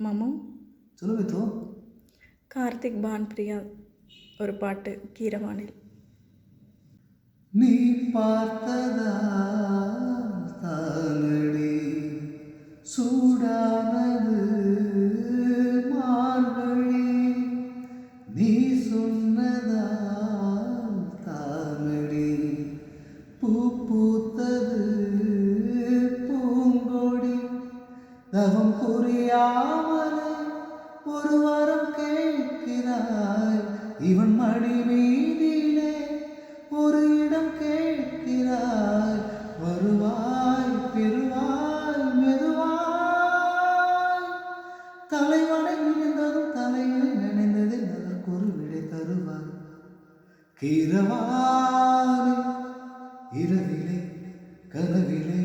மாமா சொல்லு மித்து. கார்த்திக் பான்பிரியா ஒரு பாட்டு கீரவானில். நீ பார்த்ததா தானடி சூடானது மார்கழி, நீ சொன்னதா தானடி பூ பூத்தது பூங்கொடி, தவம் புரியாமலே ஒரு வாரம் கேட்கிறாய், இவன் மடி மீதிலே ஒரு இடம் கேட்கிறாய், வருவாய் பெறுவாய் மெதுவாய், தலைவனை நினைந்ததும் தலையில் நினைந்ததில் அதற்கு ஒரு விடை தருவாய், கீரவானே இரவிலே கனவிலே